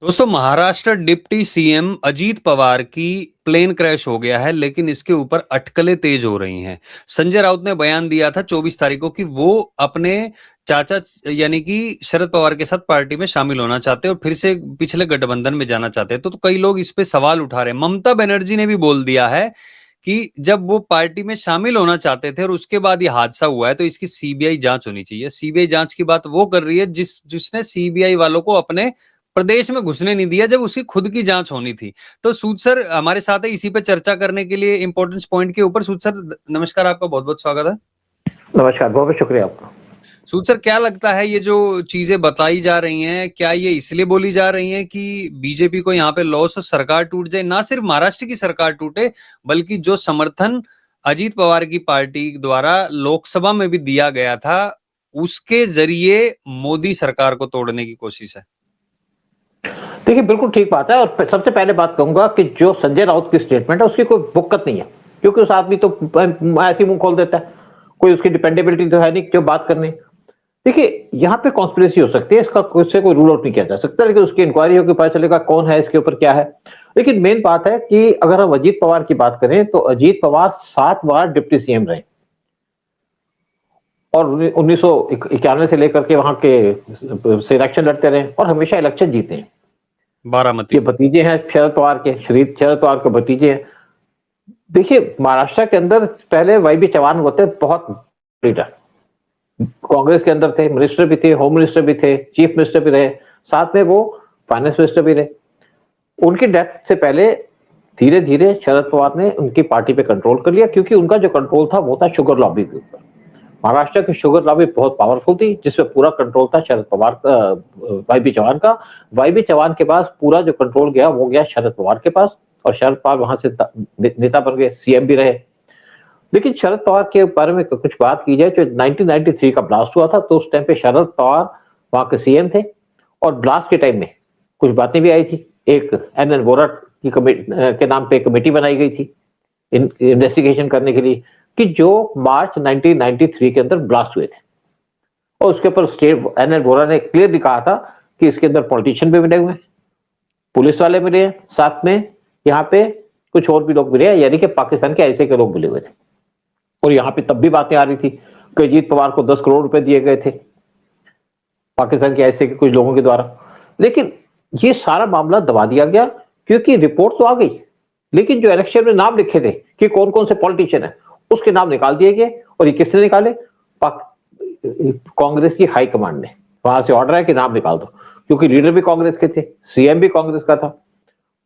दोस्तों, Maharashtra deputy CM Ajit Pawar की plane crash हो गया है, लेकिन इसके ऊपर अटकलें तेज हो रही हैं। संजय राउत ने बयान दिया था 24 तारीख को कि वो अपने चाचा यानी कि शरद पवार के साथ पार्टी में शामिल होना चाहते हैं और फिर से पिछले गठबंधन में जाना चाहते हैं। तो कई लोग इस पे सवाल उठा रहे हैं। ममता बनर्जी ने भी बोल दिया है कि जब वो पार्टी में शामिल होना चाहते थे और उसके बाद ये हादसा हुआ है तो इसकी सीबीआई जांच होनी चाहिए। सीबीआई जांच की बात वो कर रही है जिसने सीबीआई वालों को अपने प्रदेश में घुसने नहीं दिया जब उसकी खुद की जांच होनी थी। तो सूद सर हमारे साथ है इसी पे चर्चा करने के लिए, इंपॉर्टेंस पॉइंट के ऊपर। सूद सर नमस्कार, आपका बहुत बहुत स्वागत है। नमस्कार, बहुत बहुत शुक्रिया आपका। सूद सर, क्या लगता है ये जो चीजें बताई जा रही हैं, क्या ये इसलिए बोली जा रही हैं कि बीजेपी को यहाँ पे लॉस और सरकार टूट जाए? ना सिर्फ महाराष्ट्र की सरकार टूटे, बल्कि जो समर्थन अजीत पवार की पार्टी द्वारा लोकसभा में भी दिया गया था, उसके जरिए मोदी सरकार को तोड़ने की कोशिश है। देखिए, बिल्कुल ठीक बात है। और सबसे पहले बात कहूंगा कि जो संजय राउत की स्टेटमेंट है उसकी कोई बुक्कत नहीं है, क्योंकि उस आदमी तो ऐसे मुंह खोल देता है, कोई उसकी डिपेंडेबिलिटी तो है नहीं जो बात करनी। देखिए, यहाँ पे कॉन्स्पिरेसी हो सकती है, इसका उससे कोई रूल आउट नहीं किया जा सकता, लेकिन उसकी इंक्वायरी होकर पता चलेगा कौन है, इसके ऊपर क्या है। लेकिन मेन बात है कि अगर हम अजीत पवार की बात करें तो अजीत पवार 7 बार डिप्टी सीएम रहे और 1991 से लेकर के वहां के से इलेक्शन लड़ते रहे और हमेशा इलेक्शन जीते हैं। बारामती ये भतीजे हैं शरद पवार के, शरद पवार के भतीजे हैं। देखिए, महाराष्ट्र के अंदर पहले वाई चौहान होते बहुत लीडर, कांग्रेस के अंदर थे, मिनिस्टर भी थे, होम मिनिस्टर भी थे, चीफ मिनिस्टर भी रहे, साथ में वो फाइनेंस मिनिस्टर भी रहे। उनकी डेथ से पहले धीरे धीरे शरद पवार ने उनकी पार्टी पे कंट्रोल कर लिया, क्योंकि उनका जो कंट्रोल था वो था शुगर लॉबी के ऊपर। महाराष्ट्र की शुगर लॉबी बहुत पावरफुल थी, जिसमें पूरा कंट्रोल था शरद पवार का, वाई चौहान का। वाई चौहान के पास पूरा जो कंट्रोल गया वो गया शरद पवार के पास, और शरद पवार वहां से नेता बन गए, सीएम भी रहे। लेकिन शरद पवार के बारे में कुछ बात की जाए, जो 1993 का ब्लास्ट हुआ था, तो उस टाइम पे शरद पवार वहां के सीएम थे, और ब्लास्ट के टाइम में कुछ बातें भी आई थी। एक एन वोरा की के नाम पे कमेटी बनाई गई थी इन्वेस्टिगेशन करने के लिए, कि जो मार्च 1993 के अंदर ब्लास्ट हुए थे, और उसके ऊपर स्टेट एन वोरा ने क्लियरली कहा था कि इसके अंदर पॉलिटिशियन भी मिले हुए हैं, पुलिस वाले मिले हैं, साथ में यहाँ पे कुछ और भी लोग मिले हैं, यानी कि पाकिस्तान के ऐसे के लोग मिले हुए थे। और यहाँ पे तब भी बातें आ रही थी कि अजीत पवार को 10 करोड़ रुपए दिए गए थे पाकिस्तान के ऐसे के कुछ लोगों के द्वारा। लेकिन ये सारा मामला दबा दिया गया, क्योंकि रिपोर्ट तो आ गई, लेकिन जो इलेक्शन में नाम लिखे थे कि कौन कौन से पॉलिटिशियन है, उसके नाम निकाल दिए गए। और ये किसने निकाले? कांग्रेस की हाई कमांड ने, वहां से ऑर्डर है कि नाम निकाल दो, क्योंकि लीडर भी कांग्रेस के थे, सीएम भी कांग्रेस का था।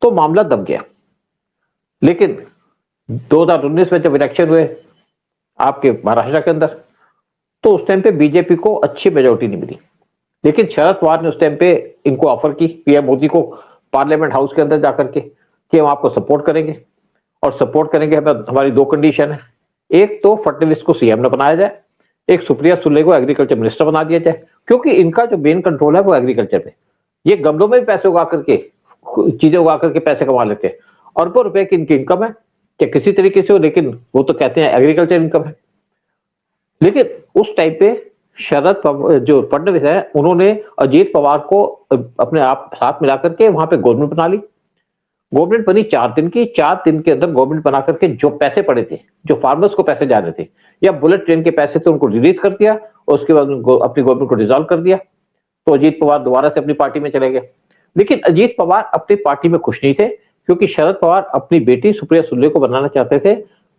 तो मामला दब गया। लेकिन 2019 में जब इलेक्शन हुए आपके महाराष्ट्र के अंदर, तो उस टाइम पे बीजेपी को अच्छी मेजोरिटी नहीं मिली। लेकिन शरद पवार ने उस टाइम पे इनको ऑफर की, पीएम मोदी को, पार्लियामेंट हाउस के अंदर जाकर के, कि हम आपको सपोर्ट करेंगे, और सपोर्ट करेंगे, हमारी 2 कंडीशन है। एक तो फडणवीस को सीएम न बनाया जाए, एक सुप्रिया सुले को एग्रीकल्चर मिनिस्टर बना दिया जाए, क्योंकि इनका जो मेन कंट्रोल है वो एग्रीकल्चर पे। ये गमलों में भी पैसे उगा करके, चीजें उगा करके पैसे कमा लेते हैं, अरबों रुपए की इनकी इनकम है, क्या किसी तरीके से हो, लेकिन वो तो कहते हैं एग्रीकल्चर इनकम है। लेकिन उस टाइम पे जो फडणवीस है, उन्होंने अजीत पवार को अपने आप साथ मिलाकर के वहां पे गवर्नमेंट बना ली। गवर्नमेंट बनी 4 दिन की, 4 दिन के अंदर गवर्नमेंट बना करके जो पैसे पड़े थे, जो फार्मर्स को पैसे जाने थे, या बुलेट ट्रेन के पैसे थे, उनको रिलीज कर दिया, और उसके बाद उनको अपनी गवर्नमेंट को डिसॉल्व कर दिया। तो अजीत पवार दोबारा से अपनी पार्टी में चले गए। लेकिन अजीत पवार अपनी पार्टी में खुश नहीं थे, क्योंकि शरद पवार अपनी बेटी सुप्रिया सुले को बनाना चाहते थे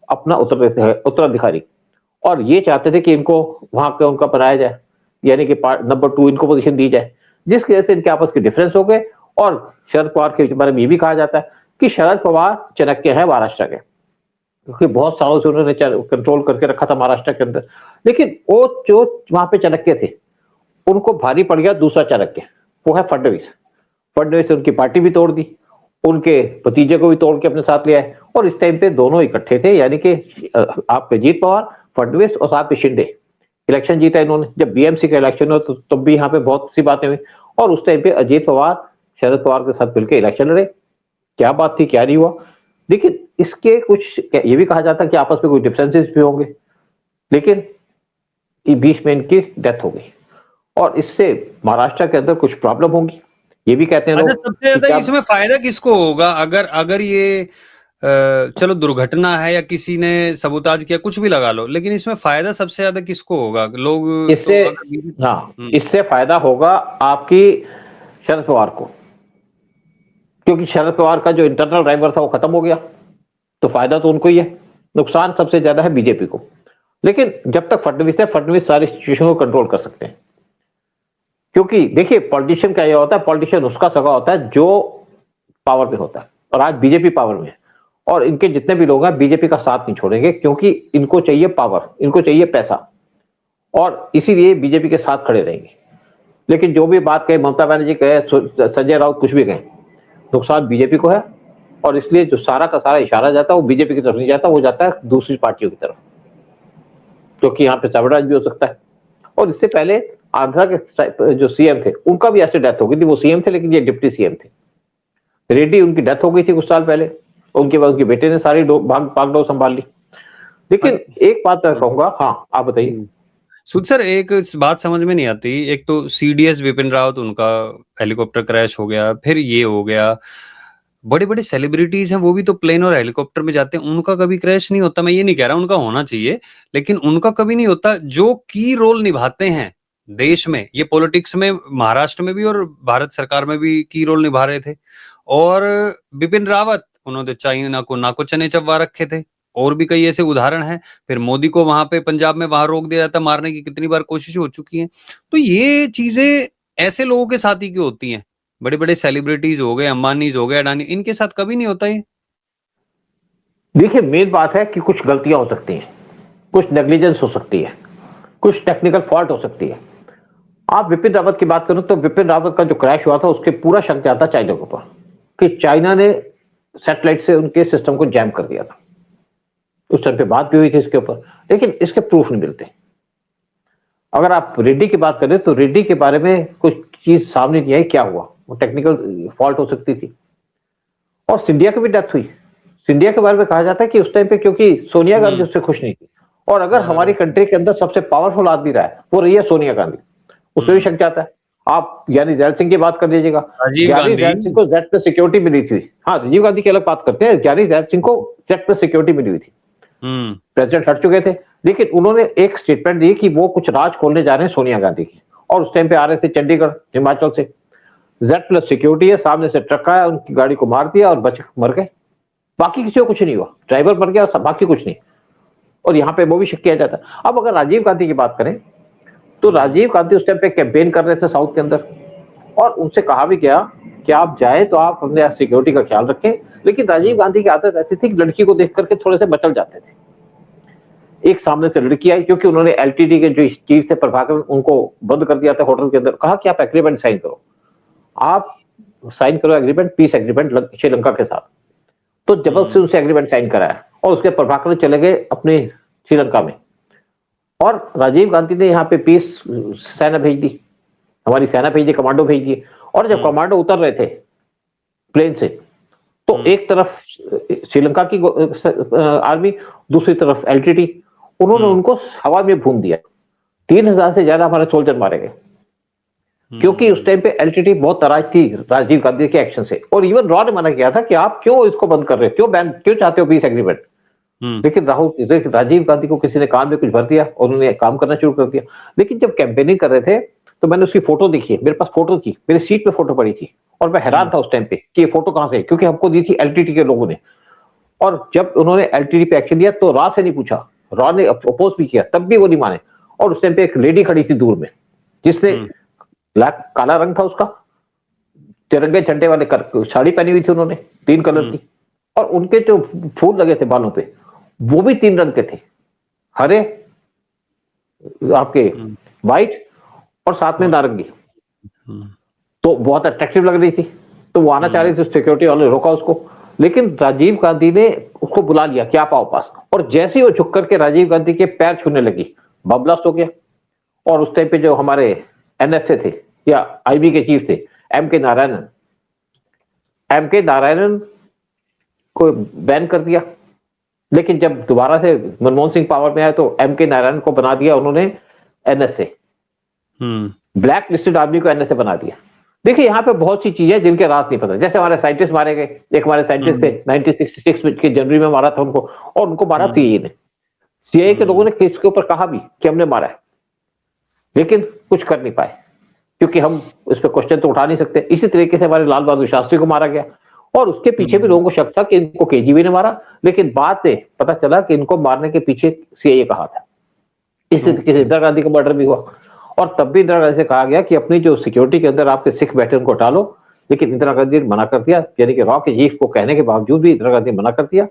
अपना उत्तराधिकारी, और ये चाहते थे कि इनको वहां पे उनका बनाया जाए, यानी कि नंबर 2 इनको पोजीशन दी जाए, जिसकी वजह से इनके आपस के डिफरेंस हो गए। और शरद पवार के बारे में ये भी कहा जाता है कि शरद पवार चाणक्य है महाराष्ट्र के, क्योंकि बहुत सालों से उन्होंने कंट्रोल करके रखा था महाराष्ट्र के अंदर। लेकिन वो जो वहां पे चाणक्य थे, उनको भारी पड़ गया दूसरा चाणक्य, वो है फडणवीस। फडणवीस ने उनकी पार्टी भी तोड़ दी, उनके भतीजे को भी तोड़ के अपने साथ ले आए, और इस टाइम पे दोनों इकट्ठे थे, यानी कि आपके अजीत पवार, फडणवीस, और साथ में शिंदे। इलेक्शन जीता इन्होंने। जब बीएमसी का इलेक्शन हुआ तो तब भी यहाँ पे बहुत सी बातें हुई, और उस टाइम पे अजीत पवार शरद पवार के साथ मिलकर इलेक्शन लड़े। क्या बात थी, क्या नहीं हुआ। लेकिन इसके कुछ ये भी कहा जाता है कि आपस में कोई डिफरेंसेस भी होंगे, लेकिन बीच में इनकी डेथ हो गई, और इससे महाराष्ट्र के अंदर कुछ प्रॉब्लम होंगी, ये भी कहते हैं अच्छा, लोग सबसे ज्यादा इसमें फायदा किसको होगा अगर अगर ये चलो दुर्घटना है या किसी ने सबूताज किया, कुछ भी लगा लो, लेकिन इसमें फायदा सबसे ज्यादा किसको होगा? लोग तो इससे, अगर हाँ, इससे फायदा होगा आपकी शरद पवार को, क्योंकि शरद पवार का जो इंटरनल ड्राइवर था वो खत्म हो गया, तो फायदा तो उनको ही है। नुकसान सबसे ज्यादा है बीजेपी को। लेकिन जब तक फडणवीस है, फडणवीस सारी सिचुएशन को कंट्रोल कर सकते हैं, क्योंकि देखिए पॉलिटिशियन का यह होता है, पॉलिटिशियन उसका सगा होता है जो पावर पे होता है, और आज बीजेपी पावर में है, और इनके जितने भी लोग हैं बीजेपी का साथ नहीं छोड़ेंगे, क्योंकि इनको चाहिए पावर, इनको चाहिए पैसा, और इसीलिए बीजेपी के साथ खड़े रहेंगे। लेकिन जो भी बात कहे, ममता बनर्जी कहे, संजय राउत कुछ भी कहें, नुकसान बीजेपी को है, और इसलिए जो सारा का सारा इशारा जाता है वो बीजेपी की तरफ नहीं जाता, वो जाता है दूसरी पार्टियों की तरफ, क्योंकि यहाँ पे साबराज भी हो सकता है। और इससे पहले आंध्रा के जो सीएम थे उनका भी ऐसे डेथ हो गई थी, वो सीएम थे लेकिन ये डिप्टी सीएम थे, रेड्डी, उनकी डेथ हो गई थी कुछ साल पहले, उनके बाद उनके बेटे ने सारी भागदौड़ संभाल ली। लेकिन एक बात मैं कहूंगा, हाँ आप बताइए। सुध सर, एक बात समझ में नहीं आती, एक तो सीडीएस विपिन रावत, उनका हेलीकॉप्टर क्रैश हो गया, फिर ये हो गया, बड़े बड़े सेलिब्रिटीज हैं वो भी तो प्लेन और हेलीकॉप्टर में जाते हैं, उनका कभी क्रैश नहीं होता। मैं ये नहीं कह रहा उनका होना चाहिए, लेकिन उनका कभी नहीं होता। जो की रोल निभाते हैं देश में, ये पॉलिटिक्स में महाराष्ट्र में भी और भारत सरकार में भी की रोल निभा रहे थे। और बिपिन रावत, उन्होंने चाइना को नाको चने चबवा रखे थे, और भी कई ऐसे उदाहरण हैं। फिर मोदी को वहां पे पंजाब में वहां रोक दिया जाता, मारने की कितनी बार कोशिश हो चुकी है। तो ये चीजें ऐसे लोगों के साथ ही क्यों होती हैं? बड़े बड़े सेलिब्रिटीज हो गए, अंबानीज हो गए, अडानी, इनके साथ कभी नहीं होता ये। देखिए मेन बात है कि कुछ गलतियां हो सकती हैं, कुछ नेग्लिजेंस हो सकती है, कुछ टेक्निकल फॉल्ट हो सकती है। आप विपिन रावत की बात करो तो विपिन रावत का जो क्रैश हुआ था उसके पूरा शक जाता चाइना के ऊपर, कि चाइना ने सैटेलाइट से उनके सिस्टम को जैम कर दिया था। उस टाइम पे बात भी हुई थी इसके ऊपर, लेकिन इसके प्रूफ नहीं मिलते। अगर आप रेड्डी की बात करें तो रेड्डी के बारे में कुछ चीज सामने नहीं आई, क्या हुआ, वो टेक्निकल फॉल्ट हो सकती थी। और सिंधिया की भी डेथ हुई। सिंधिया के बारे में कहा जाता है कि उस टाइम पे क्योंकि सोनिया गांधी उससे खुश नहीं थी, और अगर हमारी कंट्री के अंदर सबसे पावरफुल आदमी रहा है वो रही है सोनिया गांधी, उसमें भी शक जाता है। आप ज्ञानी जैल सिंह की बात कर लीजिएगा, ज्ञानी जैल सिंह को जेड प्लस सिक्योरिटी मिली थी। हाँ, राजीव गांधी की अलग बात करते हैं, ज्ञानी जैल सिंह को जेड प्लस सिक्योरिटी मिली हुई थी, प्रेसिडेंट हट चुके थे, लेकिन उन्होंने एक स्टेटमेंट दी कि वो कुछ राज खोलने जा रहे हैं सोनिया गांधी की, और उस टाइम पे आ रहे थे चंडीगढ़ हिमाचल से, जेड प्लस सिक्योरिटी है, सामने से ट्रक आया, उनकी गाड़ी को मार दिया और बच मर गए। बाकी किसी को कुछ नहीं हुआ, ड्राइवर मर गया, बाकी कुछ नहीं। और यहाँ पे वो भी शक किया जाता है। अब अगर राजीव गांधी की बात करें तो राजीव गांधी उस टाइम पे कैंपेन कर रहे थे साउथ के अंदर, और उनसे कहा भी गया कि आप जाए तो आप अपने सिक्योरिटी का ख्याल रखें, लेकिन राजीव गांधी की आदत ऐसी थी कि लड़की को देख करके थोड़े से बचल जाते थे। एक सामने से लड़की आई, क्योंकि उन्होंने एलटीटी के जो चीफ थे प्रभाकर, उनको बंद कर दिया था होटल के अंदर, कहा कि आप एग्रीमेंट साइन करो, आप साइन करो एग्रीमेंट, पीस एग्रीमेंट श्रीलंका के साथ। तो जबरदस्ती उनसे एग्रीमेंट साइन कराया, और उसके प्रभाकर चले गए अपने श्रीलंका में, और राजीव गांधी ने यहाँ पे पीस सेना भेज दी, हमारी सेना भेज दी, कमांडो भेज दिए। और जब कमांडो उतर रहे थे प्लेन से, तो एक तरफ श्रीलंका की आर्मी, दूसरी तरफ एलटीटी, उन्होंने उनको हवा में भून दिया। 3000 से ज्यादा हमारे सोल्जर मारे गए, क्योंकि उस टाइम पे एलटीटी बहुत नाराज थी राजीव गांधी के एक्शन से। और इवन रॉ ने मना किया था कि आप क्यों इसको बंद कर रहे हो, क्यों बैन, क्यों चाहते हो पीस एग्रीमेंट। लेकिन राजीव गांधी को किसी ने कान में कुछ भर दिया और उन्होंने काम करना शुरू कर दिया। लेकिन जब कैंपेनिंग कर रहे थे तो मैंने उसकी फोटो देखी है, मेरे पास फोटो थी, मेरी सीट पे फोटो पड़ी थी, और मैं हैरान था उस टाइम पे कि ये फोटो कहां से है, क्योंकि हमको दी थी एलटीटी के लोगों ने। और जब उन्होंने एलटीटी पे एक्शन लिया तो रॉ से नहीं पूछा, रॉ ने अपोज भी किया, तब भी वो नहीं माने। और उस टाइम पे एक लेडी खड़ी थी दूर में, जिसने ब्लैक, काला रंग था उसका, तिरंगे झंडे वाले साड़ी पहनी हुई थी उन्होंने, 3 कलर की, और उनके जो फूल लगे थे बालों पे वो भी 3 रंग के थे, हरे, आपके व्हाइट, और साथ में नारंगी। तो बहुत अट्रैक्टिव लग रही थी, तो वो आना चाह रही थी, सिक्योरिटी वाले ने रोका उसको। लेकिन राजीव गांधी ने उसको बुला लिया कि आप आओ पास, और जैसे ही वो झुक करके राजीव गांधी के पैर छूने लगी, बम ब्लास्ट हो गया। और उस टाइम पे जो हमारे एनएसए थे या आईबी के चीफ थे, एमके नारायणन को बैन कर दिया। लेकिन जब दोबारा से मनमोहन सिंह पावर में आए तो एमके नारायणन को बना दिया उन्होंने एनएसए, ब्लैक लिस्टेड आदमी को एनएसए बना दिया। देखिए यहाँ पे बहुत सी चीजें जिनके राज नहीं पता, जैसे हमारे साइंटिस्ट मारे गए, एक हमारे साइंटिस्ट थे 1966 के जनवरी में मारा था उनको, और उनको मारा सीआईए ने। सीआईए के लोगों ने केस के ऊपर कहा भी कि हमने मारा है, लेकिन कुछ कर नहीं पाए, क्योंकि हम उस पर क्वेश्चन तो उठा नहीं सकते। इसी तरीके से हमारे लाल बहादुर शास्त्री को मारा गया, और उसके पीछे भी लोगों को शक था कि इनको केजीबी ने मारा, लेकिन बाद में पता चला कि इनको मारने के पीछे सीआईए का हाथ है। इस तरीके से इंदिरा गांधी का मर्डर भी हुआ, और तब भी इंदिरा गांधी से कहा गया कि अपनी जो सिक्योरिटी के अंदर आपके सिख बैठे उनको हटा लो, लेकिन इंदिरा गांधी ने मना कर दिया, यानी कि रॉ के चीफ को कहने के बावजूद भी इंदिरा गांधी ने मना कर दिया,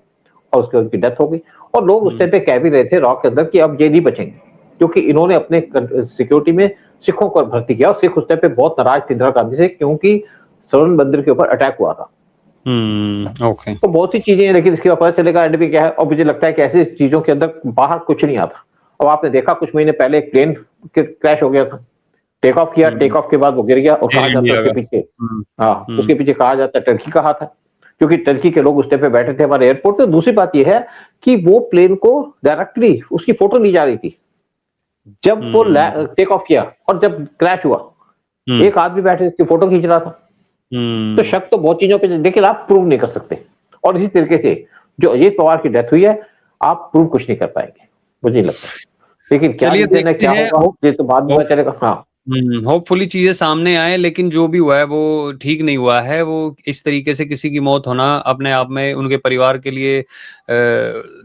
और उसके उनकी डेथ हो गई। और लोग उस टाइम पे कह भी रहे थे रॉ के अंदर कि अब ये नहीं बचेंगे, क्योंकि इन्होंने अपने सिक्योरिटी में सिखों को भर्ती किया, और सिख उस टाइम पे बहुत नाराज थे इंदिरा गांधी से, क्योंकि स्वर्ण मंदिर के ऊपर अटैक हुआ था। ओके। तो बहुत सी चीजें हैं, लेकिन इसके बाद पता चलेगा एंड में क्या है। और मुझे लगता है कि ऐसी चीजों के अंदर बाहर कुछ नहीं आता। अब आपने देखा कुछ महीने पहले एक प्लेन क्रैश हो गया था, टेक ऑफ किया, टेक ऑफ के बाद वो गिर गया, और कहा जाता है उसके पीछे, हाँ उसके पीछे कहा जाता है टर्की का हाथ है, क्योंकि टर्की के लोग उस टाइम पे बैठे थे हमारे एयरपोर्ट पे। दूसरी बात यह है कि वो प्लेन को डायरेक्टली उसकी फोटो ली जा रही थी जब वो टेक ऑफ किया, और जब क्रैश हुआ एक आदमी बैठे उसकी फोटो खींच रहा था। तो शक तो बहुत चीजों पे, लेकिन आप प्रूव नहीं कर सकते। और इसी तरीके से जो अजीत पवार की डेथ हुई है, आप प्रूव कुछ नहीं कर पाएंगे, मुझे नहीं लगता। लेकिन क्या रीजन है, क्या होगा, ये तो बाद में पता चलेगा। हाँ, होपफुली चीजें सामने आए, लेकिन जो भी हुआ है वो ठीक नहीं हुआ है। वो इस तरीके से किसी की मौत होना अपने आप में उनके परिवार के लिए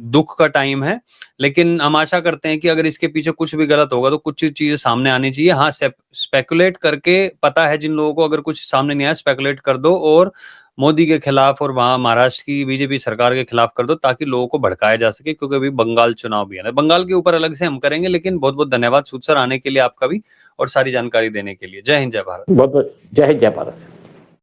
दुख का टाइम है। लेकिन हम आशा करते हैं कि अगर इसके पीछे कुछ भी गलत होगा तो कुछ चीजें सामने आनी चाहिए। हाँ, स्पेकुलेट करके पता है जिन लोगों को, अगर कुछ सामने नहीं आया स्पेकुलेट कर दो, और मोदी के खिलाफ और वहां महाराष्ट्र की बीजेपी सरकार के खिलाफ कर दो, ताकि लोगों को भड़काया जा सके, क्योंकि अभी बंगाल चुनाव भी है ना। बंगाल के ऊपर अलग से हम करेंगे, लेकिन बहुत बहुत धन्यवाद सूद सर आने के लिए आपका भी, और सारी जानकारी देने के लिए। जय हिंद, जय भारत। बहुत बहुत जय हिंद, जय भारत।